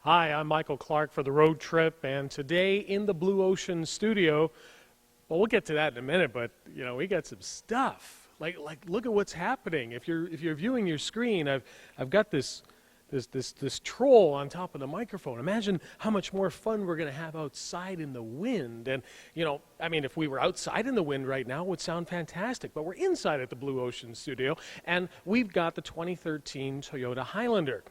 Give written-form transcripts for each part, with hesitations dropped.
Hi, I'm Michael Clark for the Road Trip, and today in the Blue Ocean studio, well, we'll get to that in a minute, but we got some stuff. Like look at what's happening. If you're viewing your screen, I've got this troll on top of the microphone. Imagine how much more fun we're going to have outside in the wind. And I mean, if we were outside in the wind right now, it would sound fantastic. But we're inside at the Blue Ocean studio, and we've got the 2013 Toyota Highlander.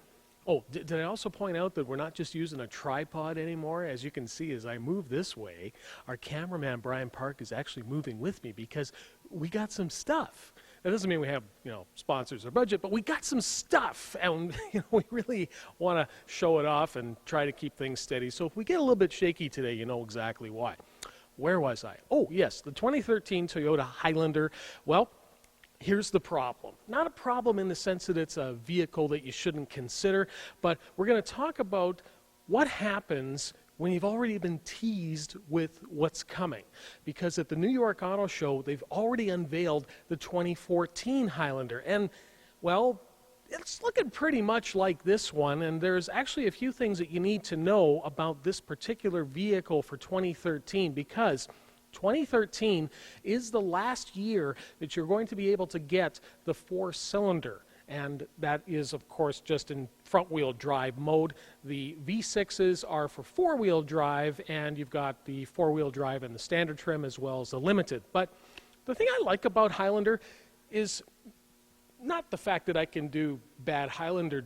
Oh, did I also point out that we're not just using a tripod anymore? As you can see, as I move this way, our cameraman, Brian Park, is actually moving with me because we got some stuff. That doesn't mean we have, sponsors or budget, but we got some stuff, and we really want to show it off and try to keep things steady. So if we get a little bit shaky today, you know exactly why. Where was I? Oh, yes, the 2013 Toyota Highlander. Well, here's the problem. Not a problem in the sense that it's a vehicle that you shouldn't consider, but we're going to talk about what happens when you've already been teased with what's coming. Because at the New York Auto Show, they've already unveiled the 2014 Highlander. And, well, it's looking pretty much like this one, and there's actually a few things that you need to know about this particular vehicle for 2013, because 2013 is the last year that you're going to be able to get the 4-cylinder, and that is, of course, just in front-wheel drive mode. The V6s are for 4-wheel drive, and you've got the 4-wheel drive in the standard trim as well as the limited. But the thing I like about Highlander is not the fact that I can do bad Highlander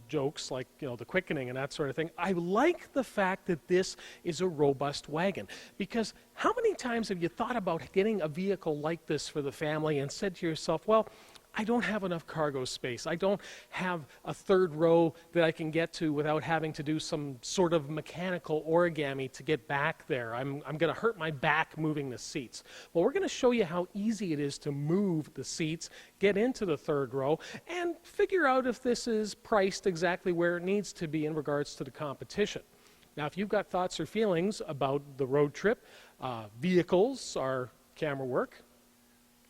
jokes like the quickening and that sort of thing. I like the fact that this is a robust wagon, because how many times have you thought about getting a vehicle like this for the family and said to yourself, well, I don't have enough cargo space. I don't have a third row that I can get to without having to do some sort of mechanical origami to get back there. I'm going to hurt my back moving the seats. Well, we're going to show you how easy it is to move the seats, get into the third row, and figure out if this is priced exactly where it needs to be in regards to the competition. Now, if you've got thoughts or feelings about the road trip, vehicles, our camera work,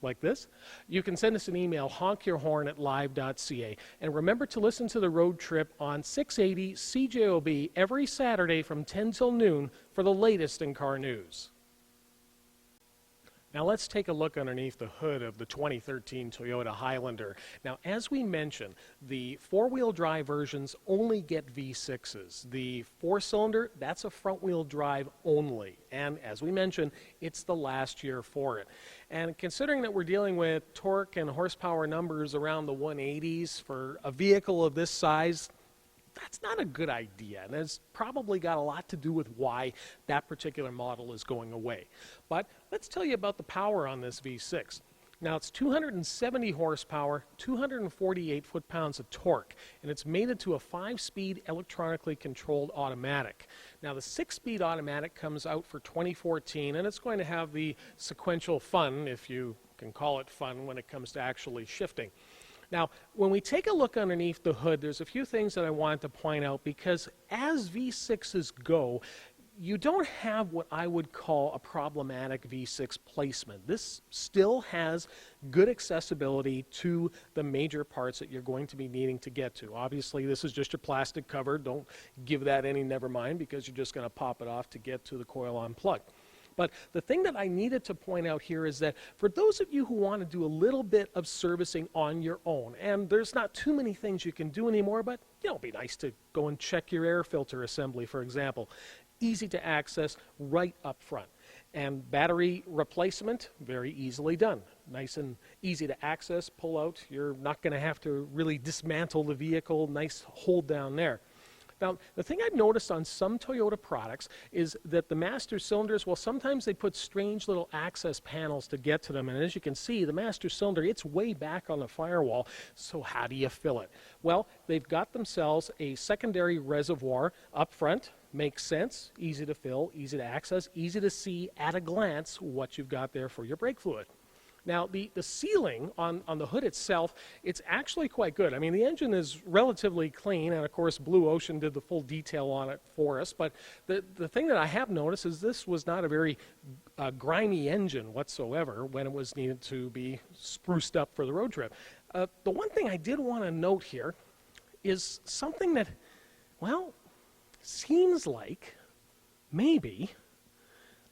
like this, you can send us an email, honkyourhorn@live.ca. And remember to listen to the road trip on 680 CJOB every Saturday from 10 till noon for the latest in car news. Now let's take a look underneath the hood of the 2013 Toyota Highlander. Now, as we mentioned, the 4-wheel drive versions only get V6s. The 4-cylinder, that's a front-wheel drive only. And as we mentioned, it's the last year for it. And considering that we're dealing with torque and horsepower numbers around the 180s for a vehicle of this size, that's not a good idea, and it's probably got a lot to do with why that particular model is going away. But let's tell you about the power on this V6. Now, it's 270 horsepower, 248 foot-pounds of torque, and it's mated to a 5-speed electronically controlled automatic. Now, the 6-speed automatic comes out for 2014, and it's going to have the sequential fun, if you can call it fun, when it comes to actually shifting. Now, when we take a look underneath the hood, there's a few things that I wanted to point out, because as V6s go, you don't have what I would call a problematic V6 placement. This still has good accessibility to the major parts that you're going to be needing to get to. Obviously, this is just your plastic cover. Don't give that any never mind, because you're just going to pop it off to get to the coil-on plug. But the thing that I needed to point out here is that for those of you who want to do a little bit of servicing on your own, and there's not too many things you can do anymore, but it'd be nice to go and check your air filter assembly, for example. Easy to access right up front. And battery replacement, very easily done. Nice and easy to access, pull out. You're not going to have to really dismantle the vehicle. Nice hold down there. Now, the thing I've noticed on some Toyota products is that the master cylinders, well, sometimes they put strange little access panels to get to them. And as you can see, the master cylinder, it's way back on the firewall. So how do you fill it? Well, they've got themselves a secondary reservoir up front. Makes sense, easy to fill, easy to access, easy to see at a glance what you've got there for your brake fluid. Now, the sealing on the hood itself, it's actually quite good. I mean, the engine is relatively clean, and of course, Blue Ocean did the full detail on it for us. But the thing that I have noticed is this was not a very grimy engine whatsoever when it was needed to be spruced up for the road trip. The one thing I did want to note here is something that, well, seems like maybe,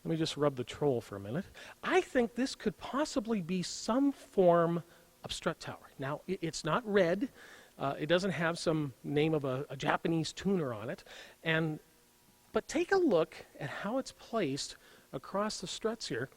let me just rub the troll for a minute, I think this could possibly be some form of strut tower. Now, it's not red. It doesn't have some name of a Japanese tuner on it. But take a look at how it's placed across the struts here.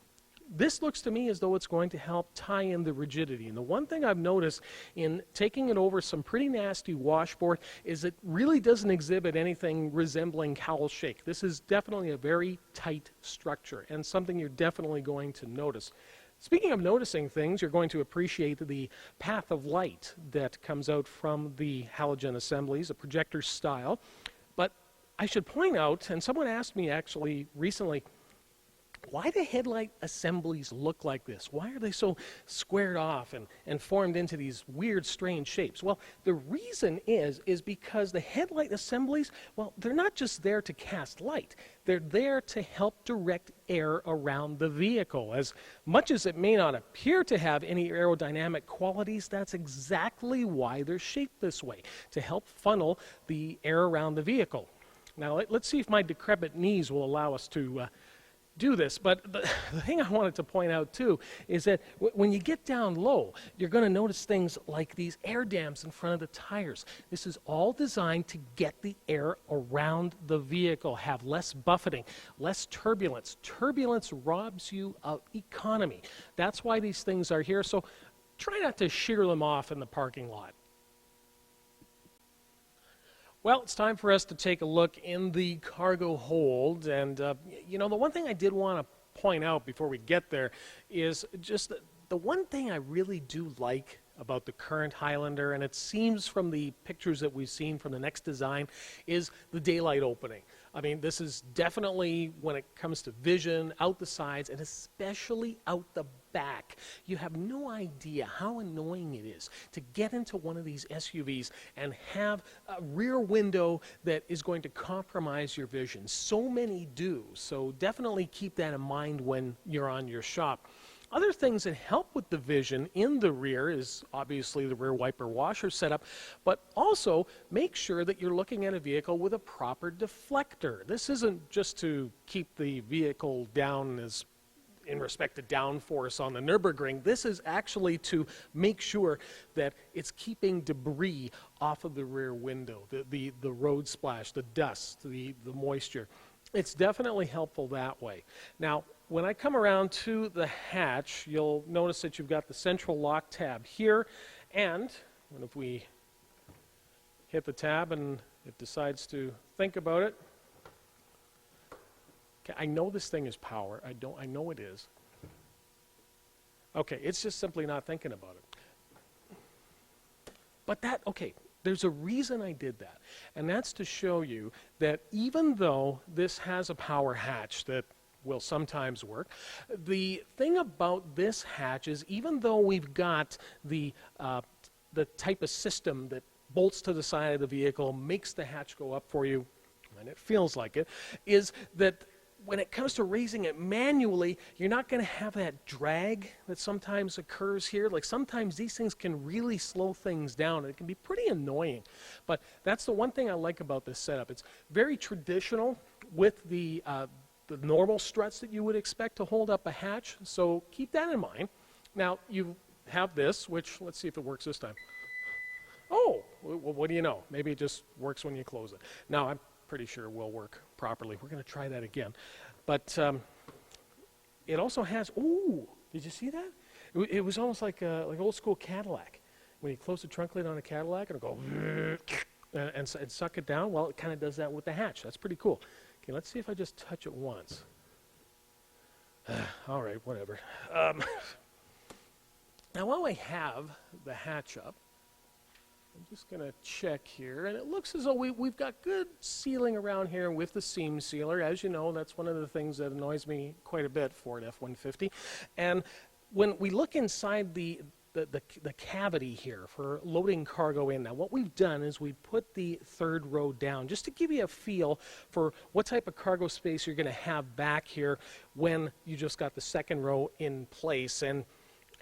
This looks to me as though it's going to help tie in the rigidity. And the one thing I've noticed in taking it over some pretty nasty washboard is it really doesn't exhibit anything resembling cowl shake. This is definitely a very tight structure and something you're definitely going to notice. Speaking of noticing things, you're going to appreciate the path of light that comes out from the halogen assemblies, a projector style. But I should point out, and someone asked me actually recently, why do headlight assemblies look like this? Why are they so squared off and formed into these weird, strange shapes? Well, the reason is because the headlight assemblies, well, they're not just there to cast light. They're there to help direct air around the vehicle. As much as it may not appear to have any aerodynamic qualities, that's exactly why they're shaped this way, to help funnel the air around the vehicle. Now, let's see if my decrepit knees will allow us to do this, but the thing I wanted to point out too is that when you get down low, you're going to notice things like these air dams in front of the tires. This is all designed to get the air around the vehicle, have less buffeting, less turbulence. Turbulence robs you of economy. That's why these things are here, so try not to shear them off in the parking lot. Well, it's time for us to take a look in the cargo hold, and you know, the one thing I did want to point out before we get there is just the one thing I really do like about the current Highlander, and it seems from the pictures that we've seen from the next design, is the daylight opening. I mean, this is definitely, when it comes to vision, out the sides, and especially out the back. You have no idea how annoying it is to get into one of these SUVs and have a rear window that is going to compromise your vision. So many do, so definitely keep that in mind when you're on your shop. Other things that help with the vision in the rear is obviously the rear wiper washer setup, but also make sure that you're looking at a vehicle with a proper deflector. This isn't just to keep the vehicle down as in respect to downforce on the Nürburgring. This is actually to make sure that it's keeping debris off of the rear window, the road splash, the dust, the moisture. It's definitely helpful that way. Now, when I come around to the hatch, you'll notice that you've got the central lock tab here, and if we hit the tab and it decides to think about it, okay, I know this thing is power. I know it is. Okay, it's just simply not thinking about it. But okay, there's a reason I did that, and that's to show you that even though this has a power hatch that will sometimes work, the thing about this hatch is even though we've got the type of system that bolts to the side of the vehicle, makes the hatch go up for you, and it feels like it, is that when it comes to raising it manually, you're not going to have that drag that sometimes occurs here. Like sometimes these things can really slow things down, and it can be pretty annoying. But that's the one thing I like about this setup. It's very traditional with the normal struts that you would expect to hold up a hatch, so keep that in mind. Now, you have this, which, let's see if it works this time. Oh, well, what do you know? Maybe it just works when you close it. Now, I'm pretty sure it will work properly. We're going to try that again. But it also has, ooh, did you see that? It was almost like old school Cadillac. When you close the trunk lid on a Cadillac, it'll go and suck it down. Well, it kind of does that with the hatch. That's pretty cool. Okay, let's see if I just touch it once. All right, whatever. Now, while I have the hatch up, I'm just going to check here, and it looks as though we've got good sealing around here with the seam sealer. As you know, that's one of the things that annoys me quite a bit for an F-150. And when we look inside the cavity here for loading cargo in. Now, what we've done is we put the third row down just to give you a feel for what type of cargo space you're going to have back here when you just got the second row in place. And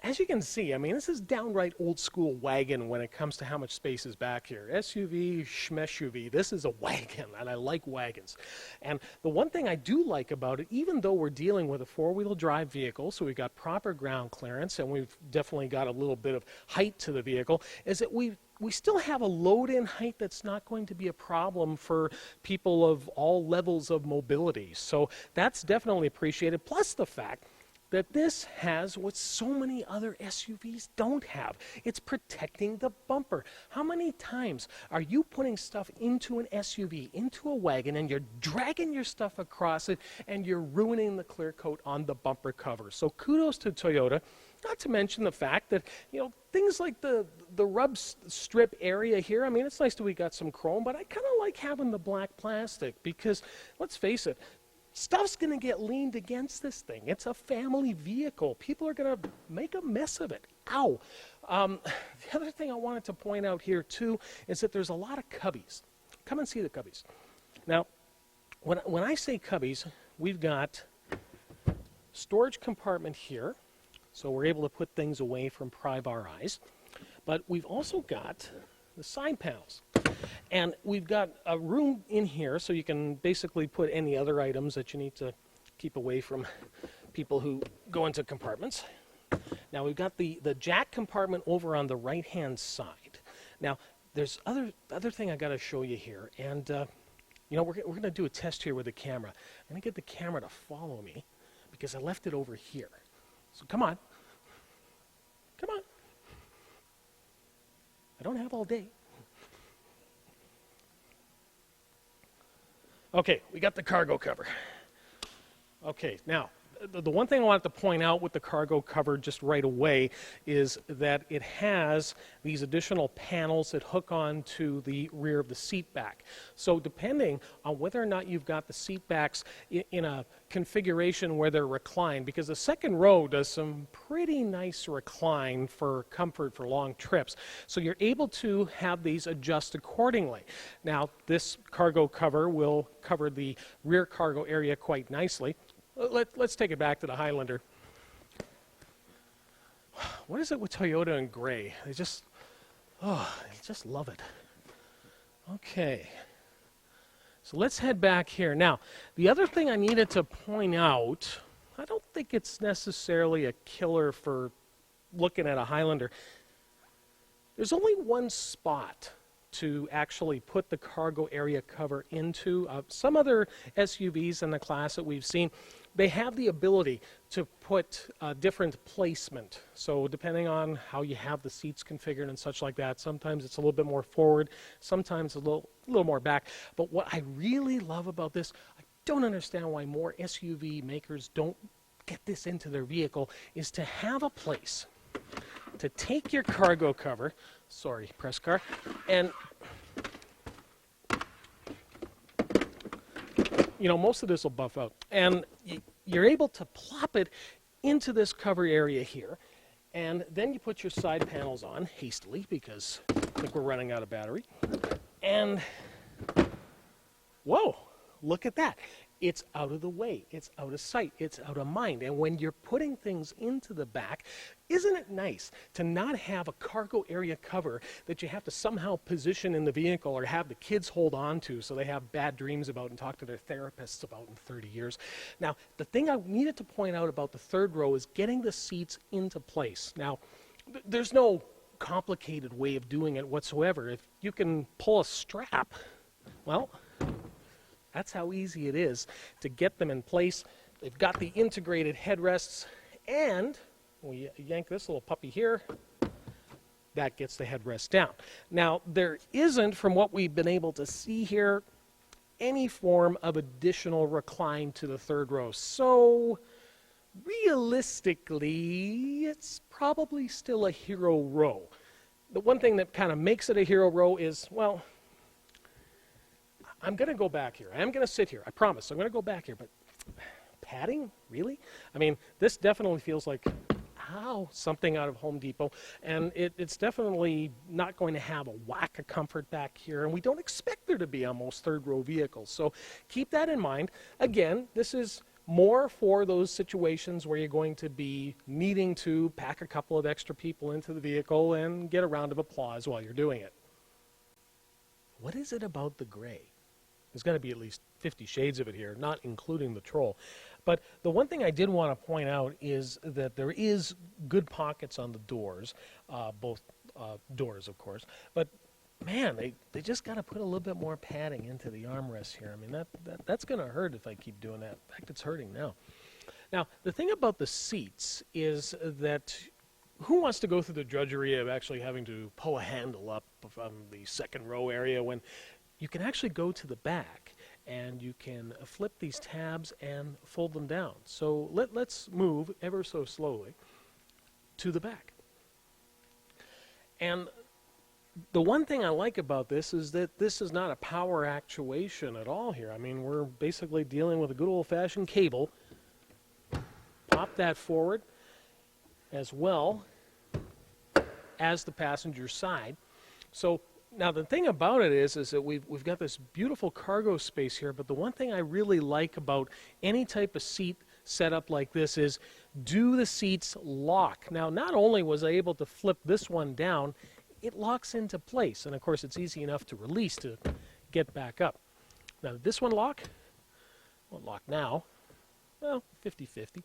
as you can see, I mean, this is downright old school wagon when it comes to how much space is back here. SUV, SHMSUV, this is a wagon, and I like wagons. And the one thing I do like about it, even though we're dealing with a four-wheel drive vehicle, so we've got proper ground clearance, and we've definitely got a little bit of height to the vehicle, is that we still have a load-in height that's not going to be a problem for people of all levels of mobility. So that's definitely appreciated, plus the fact that this has what so many other SUVs don't have. It's protecting the bumper. How many times are you putting stuff into an SUV, into a wagon, and you're dragging your stuff across it, and you're ruining the clear coat on the bumper cover? So kudos to Toyota. Not to mention the fact that, you know, things like the rub strip area here, I mean, it's nice that we got some chrome, but I kind of like having the black plastic because, let's face it, stuff's going to get leaned against this thing. It's a family vehicle. People are going to make a mess of it. Ow. The other thing I wanted to point out here, too, is that there's a lot of Cubbies. Come and see the Cubbies. Now, when I say Cubbies, we've got storage compartment here, so we're able to put things away from prying our eyes. But we've also got the side panels. And we've got a room in here so you can basically put any other items that you need to keep away from people who go into compartments. Now we've got the jack compartment over on the right-hand side. Now there's other thing I got to show you here, and you know, we're going to do a test here with the camera. I'm going to get the camera to follow me because I left it over here. So come on. Come on. I don't have all day. Okay, we got the cargo cover. Okay, now, the one thing I wanted to point out with the cargo cover just right away is that it has these additional panels that hook on to the rear of the seat back. So depending on whether or not you've got the seat backs in a configuration where they're reclined, because the second row does some pretty nice recline for comfort for long trips. So you're able to have these adjust accordingly. Now, this cargo cover will cover the rear cargo area quite nicely. Let's take it back to the Highlander. What is it with Toyota and gray? I just love it. Okay. So let's head back here. Now, the other thing I needed to point out, I don't think it's necessarily a killer for looking at a Highlander. There's only one spot to actually put the cargo area cover into. Some other SUVs in the class that we've seen, they have the ability to put different placement. So depending on how you have the seats configured and such like that, sometimes it's a little bit more forward, sometimes a little more back. But what I really love about this, I don't understand why more SUV makers don't get this into their vehicle, is to have a place to take your cargo cover, sorry, press car, and you know, most of this will buff out. And you're able to plop it into this cover area here. And then you put your side panels on hastily because I think we're running out of battery. And whoa, look at that. It's out of the way. It's out of sight. It's out of mind. And when you're putting things into the back, isn't it nice to not have a cargo area cover that you have to somehow position in the vehicle or have the kids hold on to so they have bad dreams about and talk to their therapists about in 30 years? Now, the thing I needed to point out about the third row is getting the seats into place. Now, there's no complicated way of doing it whatsoever. If you can pull a strap, well, that's how easy it is to get them in place. They've got the integrated headrests, and we yank this little puppy here, that gets the headrest down. Now, there isn't, from what we've been able to see here, any form of additional recline to the third row. So, realistically, it's probably still a hero row. The one thing that kind of makes it a hero row is, well, I'm going to go back here. I am going to sit here. I promise. I'm going to go back here. But padding? Really? I mean, this definitely feels like, ow, something out of Home Depot. And it's definitely not going to have a whack of comfort back here. And we don't expect there to be on most third row vehicles. So keep that in mind. Again, this is more for those situations where you're going to be needing to pack a couple of extra people into the vehicle and get a round of applause while you're doing it. What is it about the gray? There's got to be at least 50 shades of it here, not including the troll. But the one thing I did want to point out is that there is good pockets on the doors, both doors, of course. But man, they just got to put a little bit more padding into the armrests here. I mean, that's going to hurt if I keep doing that. In fact, it's hurting now. Now, the thing about the seats is that who wants to go through the drudgery of actually having to pull a handle up from the second row area when you can actually go to the back and you can flip these tabs and fold them down. So let's move ever so slowly to the back. And the one thing I like about this is that this is not a power actuation at all here. I mean, we're basically dealing with a good old-fashioned cable. Pop that forward as well as the passenger side. So now the thing about it is that we've got this beautiful cargo space here, but the one thing I really like about any type of seat setup like this is, do the seats lock? Now, not only was I able to flip this one down, it locks into place, and of course it's easy enough to release to get back up. Now, did this one lock? Won't lock now. Well, 50-50.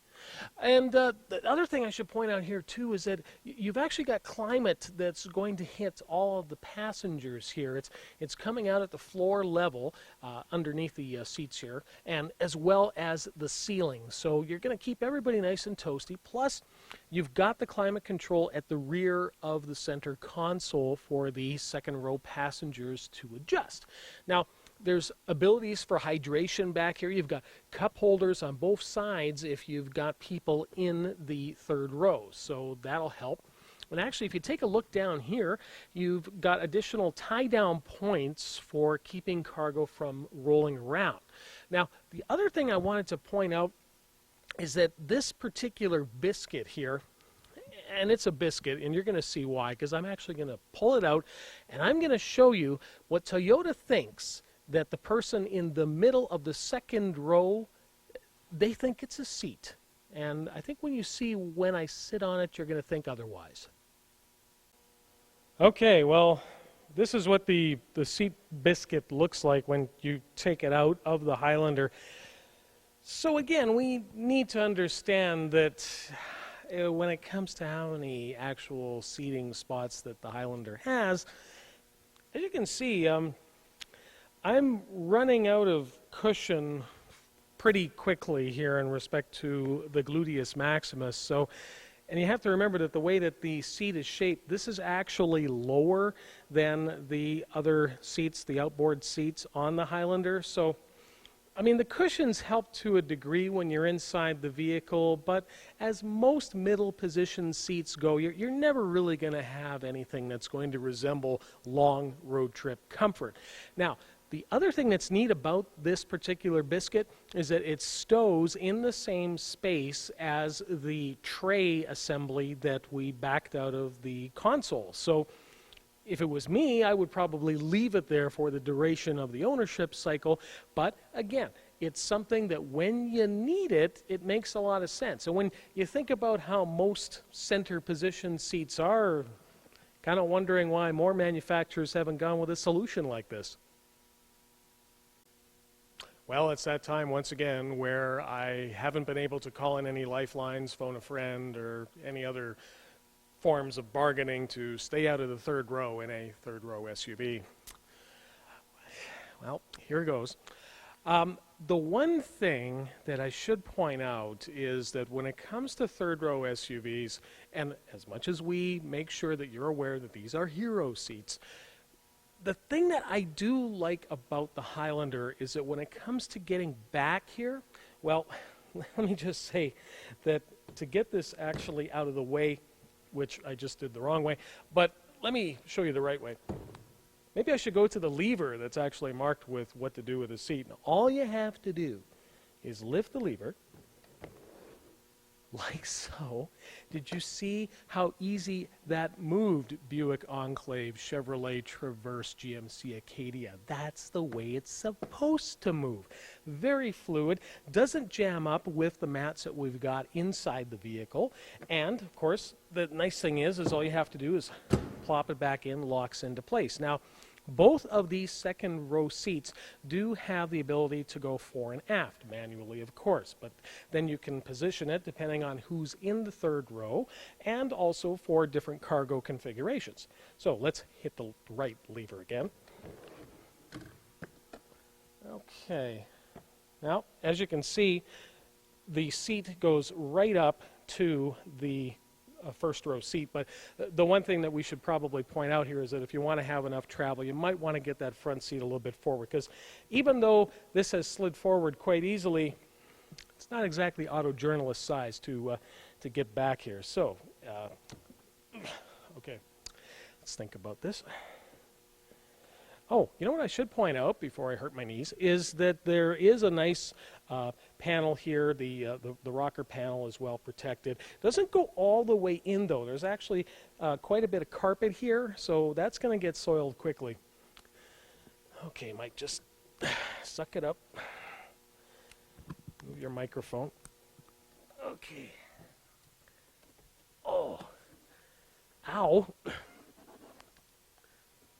And the other thing I should point out here too is that you've actually got climate that's going to hit all of the passengers here. It's coming out at the floor level underneath the seats here, and as well as the ceiling. So you're going to keep everybody nice and toasty. Plus, you've got the climate control at the rear of the center console for the second row passengers to adjust. Now, there's abilities for hydration back here. You've got cup holders on both sides if you've got people in the third row, so that'll help. And actually, if you take a look down here, you've got additional tie-down points for keeping cargo from rolling around. Now, the other thing I wanted to point out is that this particular biscuit here, and it's a biscuit, and you're going to see why, because I'm actually going to pull it out, and I'm going to show you what Toyota thinks that the person in the middle of the second row, they think it's a seat. And I think when you see when I sit on it, you're going to think otherwise. Okay, well, this is what the seat biscuit looks like when you take it out of the Highlander. So again, we need to understand that when it comes to how many actual seating spots that the Highlander has, as you can see, I'm running out of cushion pretty quickly here in respect to the gluteus maximus. So, and you have to remember that the way that the seat is shaped, this is actually lower than the other seats, the outboard seats on the Highlander. So, I mean, the cushions help to a degree when you're inside the vehicle, but as most middle position seats go, you're never really going to have anything that's going to resemble long road trip comfort. Now, the other thing that's neat about this particular biscuit is that it stows in the same space as the tray assembly that we backed out of the console. So if it was me, I would probably leave it there for the duration of the ownership cycle. But again, it's something that when you need it, it makes a lot of sense. And when you think about how most center position seats are, kind of wondering why more manufacturers haven't gone with a solution like this. Well, it's that time once again where I haven't been able to call in any lifelines, phone a friend, or any other forms of bargaining to stay out of the third row in a third row SUV. Well, here goes. The one thing that I should point out is that when it comes to third row SUVs, and as much as we make sure that you're aware that these are hero seats, the thing that I do like about the Highlander is that when it comes to getting back here, well, let me just say that to get this actually out of the way, which I just did the wrong way, but let me show you the right way. Maybe I should go to the lever that's actually marked with what to do with the seat. Now, all you have to do is lift the lever, like so. Did you see how easy that moved? Buick Enclave, Chevrolet Traverse, GMC Acadia. That's the way it's supposed to move. Very fluid, doesn't jam up with the mats that we've got inside the vehicle. And of course, the nice thing is all you have to do is plop it back in, locks into place. Now, both of these second row seats do have the ability to go fore and aft, manually of course, but then you can position it depending on who's in the third row and also for different cargo configurations. So let's hit the right lever again. Okay, now as you can see, the seat goes right up to the first row seat, but the one thing that we should probably point out here is that if you want to have enough travel, you might want to get that front seat a little bit forward, because even though this has slid forward quite easily, it's not exactly auto journalist size to get back here. So, okay, let's think about this. Oh, you know what I should point out before I hurt my knees is that there is a nice panel here. The rocker panel is well protected. Doesn't go all the way in though. There's actually quite a bit of carpet here, so that's going to get soiled quickly. Okay, Mike, just suck it up. Move your microphone. Okay. Oh. Ow.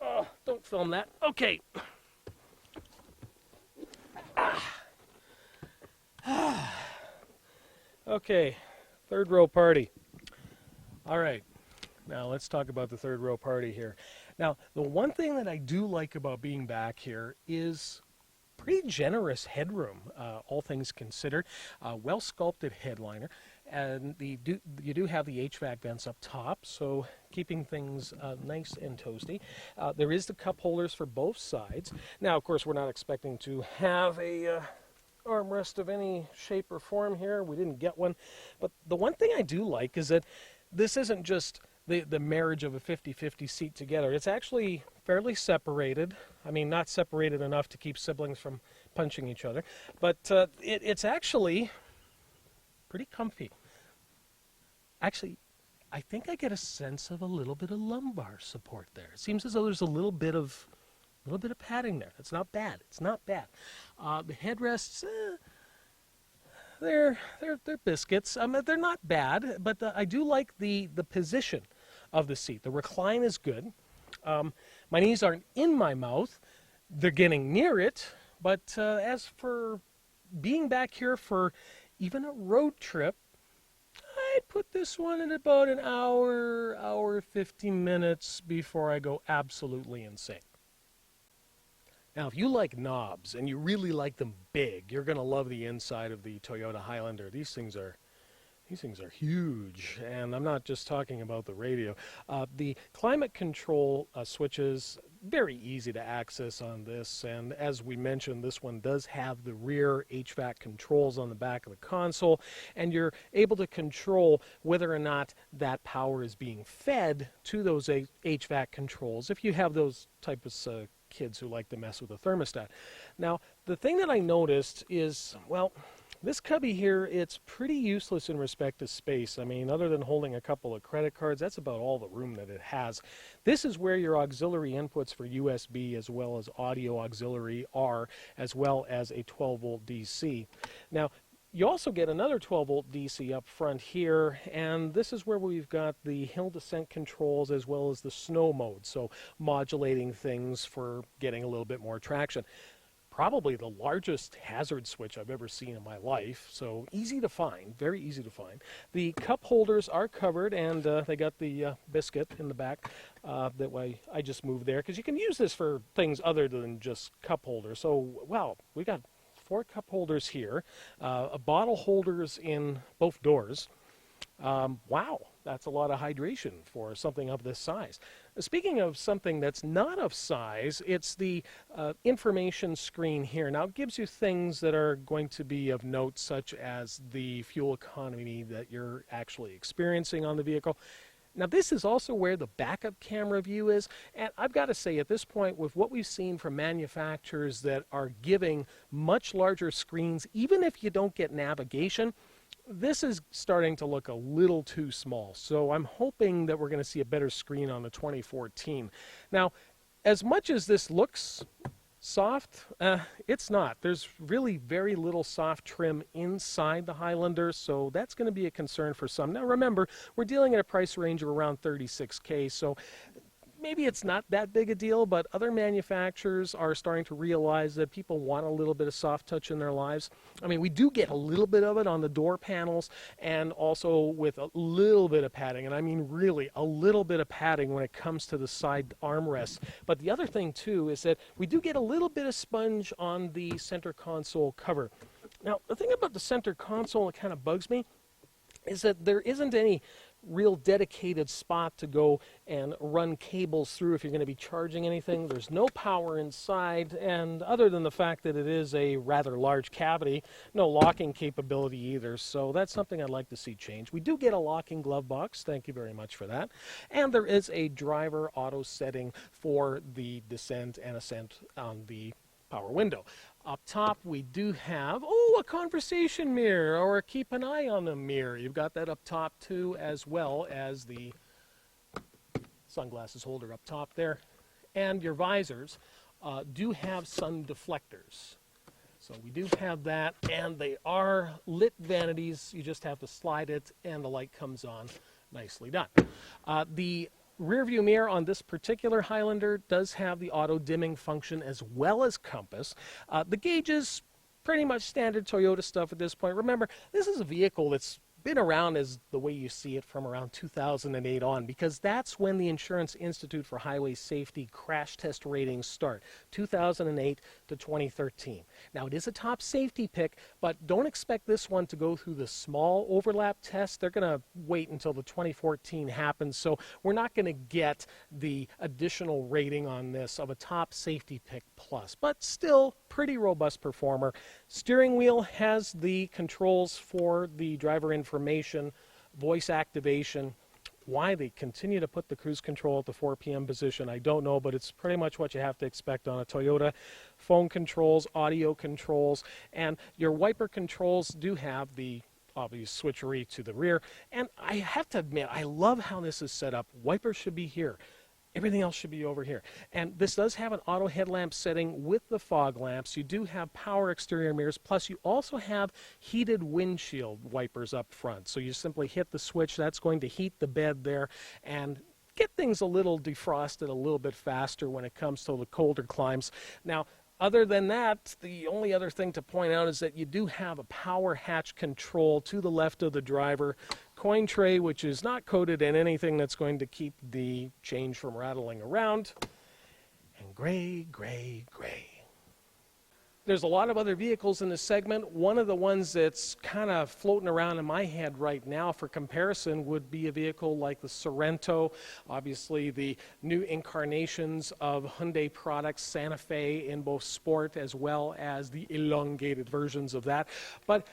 Oh, don't film that. Okay. Okay, third row party. All right, now let's talk about the third row party here. Now, the one thing that I do like about being back here is pretty generous headroom, all things considered. Well sculpted headliner. And you do have the HVAC vents up top, so keeping things nice and toasty. There is the cup holders for both sides. Now, of course, we're not expecting to have a armrest of any shape or form here. We didn't get one. But the one thing I do like is that this isn't just the marriage of a 50-50 seat together. It's actually fairly separated. I mean, not separated enough to keep siblings from punching each other, but it's actually pretty comfy. Actually, I think I get a sense of a little bit of lumbar support there. It seems as though there's a little bit of padding there. It's not bad. It's not bad. The headrests, they're biscuits. They're not bad, but I do like the position of the seat. The recline is good. My knees aren't in my mouth. They're getting near it. But as for being back here for even a road trip, I'd put this one in about an hour 15 minutes before I go absolutely insane. Now, if you like knobs and you really like them big, you're going to love the inside of the Toyota Highlander. These things are huge, and I'm not just talking about the radio. The climate control switches, very easy to access on this, and as we mentioned, this one does have the rear HVAC controls on the back of the console, and you're able to control whether or not that power is being fed to those HVAC controls if you have those types of kids who like to mess with the thermostat. Now, the thing that I noticed is, well, this cubby here, it's pretty useless in respect to space. I mean, other than holding a couple of credit cards, that's about all the room that it has. This is where your auxiliary inputs for USB as well as audio auxiliary are, as well as a 12-volt DC. Now, you also get another 12-volt DC up front here, and this is where we've got the hill descent controls as well as the snow mode, so modulating things for getting a little bit more traction. Probably the largest hazard switch I've ever seen in my life, so easy to find, very easy to find. The cup holders are covered, and they got the biscuit in the back that way I just moved there, because you can use this for things other than just cup holders. So, wow, we got 4 cup holders here, bottle holders in both doors. Wow, that's a lot of hydration for something of this size. Speaking of something that's not of size, it's the information screen here. Now, it gives you things that are going to be of note, such as the fuel economy that you're actually experiencing on the vehicle. Now, this is also where the backup camera view is, and I've got to say, at this point, with what we've seen from manufacturers that are giving much larger screens, even if you don't get navigation, This is starting to look a little too small, so I'm hoping that we're going to see a better screen on the 2014. Now, as much as this looks soft, it's not. There's really very little soft trim inside the Highlander, so that's going to be a concern for some. Now remember, we're dealing at a price range of around $36K, so maybe it's not that big a deal, but other manufacturers are starting to realize that people want a little bit of soft touch in their lives. I mean, we do get a little bit of it on the door panels and also with a little bit of padding, and I mean really a little bit of padding when it comes to the side armrests. But the other thing too is that we do get a little bit of sponge on the center console cover. Now, the thing about the center console that kind of bugs me is that there isn't any real dedicated spot to go and run cables through if you're going to be charging anything. There's no power inside, and other than the fact that it is a rather large cavity, no locking capability either, so that's something I'd like to see change. We do get a locking glove box, thank you very much for that, and there is a driver auto setting for the descent and ascent on the power window. Up top, we do have, a conversation mirror, or a keep an eye on the mirror. You've got that up top too, as well as the sunglasses holder up top there. And your visors do have sun deflectors. So we do have that, and they are lit vanities. You just have to slide it, and the light comes on. Nicely done. The rear view mirror on this particular Highlander does have the auto dimming function as well as compass. The gauges, pretty much standard Toyota stuff at this point. Remember, this is a vehicle that's been around as the way you see it from around 2008 on, because that's when the Insurance Institute for Highway Safety crash test ratings start, 2008 to 2013. Now, it is a top safety pick, but don't expect this one to go through the small overlap test. They're going to wait until the 2014 happens, so we're not going to get the additional rating on this of a top safety pick plus, but still pretty robust performer. Steering wheel has the controls for the driver information, voice activation. Why they continue to put the cruise control at the 4 p.m. position, I don't know, but it's pretty much what you have to expect on a Toyota. Phone controls, audio controls, and your wiper controls do have the obvious switchery to the rear. And I have to admit, I love how this is set up. Wipers should be here. Everything else should be over here. And this does have an auto headlamp setting with the fog lamps. You do have power exterior mirrors, plus you also have heated windshield wipers up front. So you simply hit the switch, that's going to heat the bed there and get things a little defrosted a little bit faster when it comes to the colder climes. Now, other than that, the only other thing to point out is that you do have a power hatch control to the left of the driver, coin tray, which is not coated in anything that's going to keep the change from rattling around, and gray, gray, gray. There's a lot of other vehicles in this segment. One of the ones that's kind of floating around in my head right now for comparison would be a vehicle like the Sorento. Obviously, the new incarnations of Hyundai products, Santa Fe in both sport as well as the elongated versions of that. But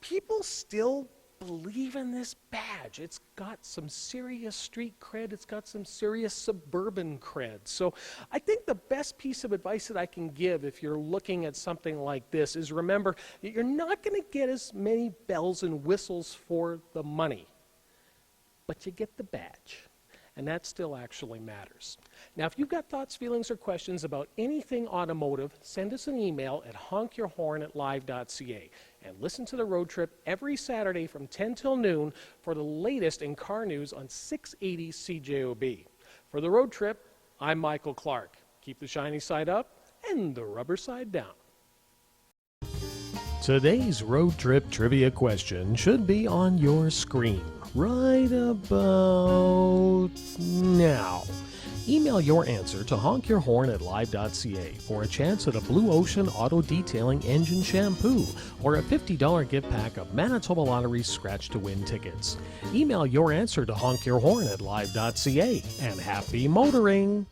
people still believe in this badge. It's got some serious street cred. It's got some serious suburban cred. So I think the best piece of advice that I can give if you're looking at something like this is remember that you're not going to get as many bells and whistles for the money, but you get the badge. And that still actually matters. Now, if you've got thoughts, feelings, or questions about anything automotive, send us an email at honkyourhorn@live.ca. And listen to The Road Trip every Saturday from 10 till noon for the latest in car news on 680 CJOB. For The Road Trip, I'm Michael Clark. Keep the shiny side up and the rubber side down. Today's road trip trivia question should be on your screen right about now. Email your answer to honkyourhorn@live.ca for a chance at a Blue Ocean Auto Detailing Engine Shampoo or a $50 gift pack of Manitoba Lottery Scratch to Win tickets. Email your answer to honkyourhorn@live.ca and happy motoring!